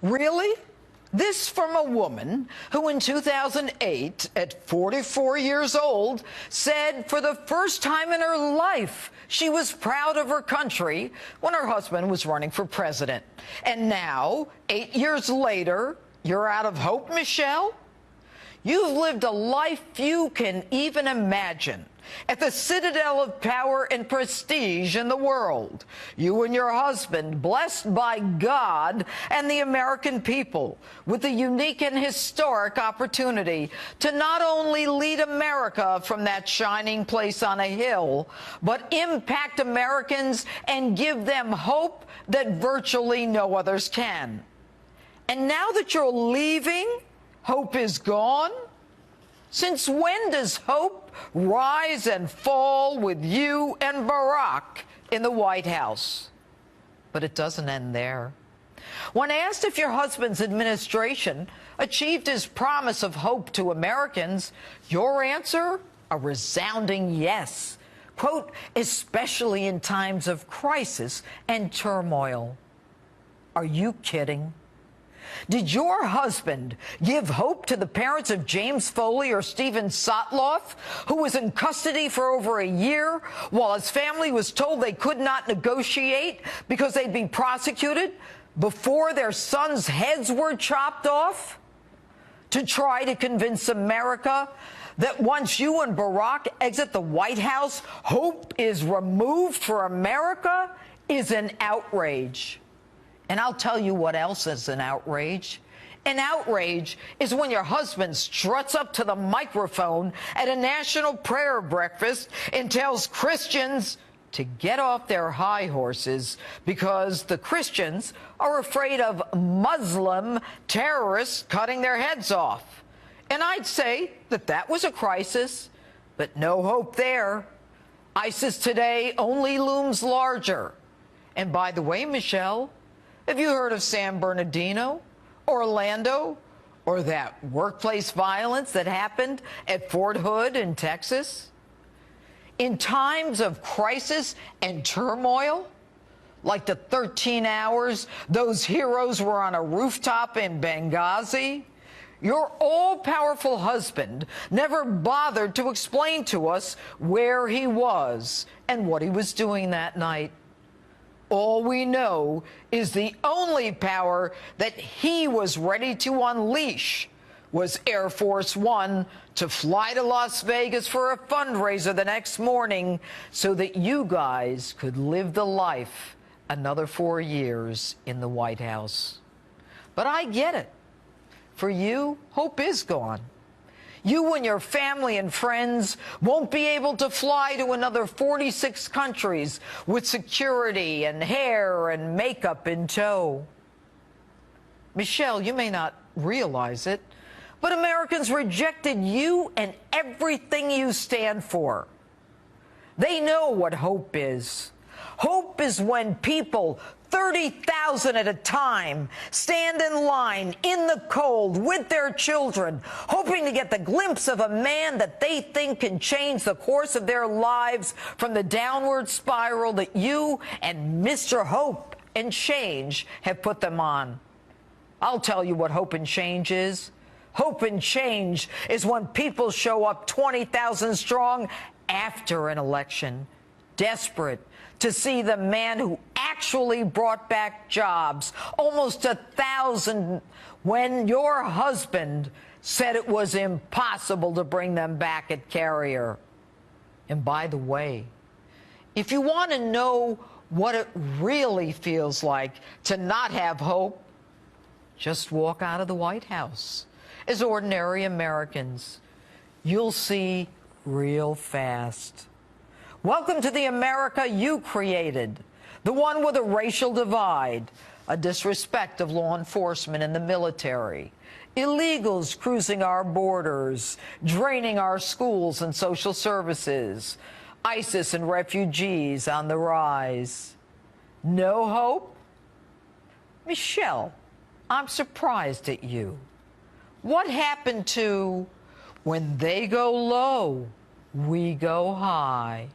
Really? This from a woman who in 2008, at 44 years old, said for the first time in her life she was proud of her country when her husband was running for president. And now, 8 years later, you're out of hope, Michelle? You've lived a life few can even imagine, at the citadel of power and prestige in the world. You and your husband, blessed by God and the American people, with the unique and historic opportunity to not only lead America from that shining place on a hill, but impact Americans and give them hope that virtually no others can. And now that you're leaving, hope is gone? Since when does hope rise and fall with you and Barack in the White House? But it doesn't end there. When asked if your husband's administration achieved his promise of hope to Americans, your answer, a resounding yes. Quote, especially in times of crisis and turmoil. Are you kidding? Did your husband give hope to the parents of James Foley or Stephen Sotloff, who was in custody for over a year while his family was told they could not negotiate because they'd be prosecuted before their sons' heads were chopped off? To try to convince America that once you and Barack exit the White House, hope is removed for America is an outrage. And I'll tell you what else is an outrage. An outrage is when your husband struts up to the microphone at a national prayer breakfast and tells Christians to get off their high horses because the Christians are afraid of Muslim terrorists cutting their heads off. And I'd say that that was a crisis, but no hope there. ISIS today only looms larger. And by the way, Michelle, have you heard of San Bernardino, Orlando, or that workplace violence that happened at Fort Hood in Texas? In times of crisis and turmoil, like the 13 hours those heroes were on a rooftop in Benghazi, your all-powerful husband never bothered to explain to us where he was and what he was doing that night. All we know is the only power that he was ready to unleash was Air Force One to fly to Las Vegas for a fundraiser the next morning so that you guys could live the life another 4 years in the White House. But I get it. For you, hope is gone. You and your family and friends won't be able to fly to another 46 countries with security and hair and makeup in tow. Michelle, you may not realize it, but Americans rejected you and everything you stand for. They know what hope is. Hope is when people, 30,000 at a time, stand in line in the cold with their children, hoping to get the glimpse of a man that they think can change the course of their lives from the downward spiral that you and Mr. Hope and Change have put them on. I'll tell you what hope and change is. Hope and change is when people show up 20,000 strong after an election, desperate to see the man who actually brought back jobs, almost 1,000, when your husband said it was impossible to bring them back at Carrier. And by the way, if you want to know what it really feels like to not have hope, just walk out of the White House as ordinary Americans. You'll see real fast. Welcome to the America you created, the one with a racial divide, a disrespect of law enforcement and the military, illegals cruising our borders, draining our schools and social services, ISIS and refugees on the rise. No hope? Michelle, I'm surprised at you. What happened to when they go low, we go high?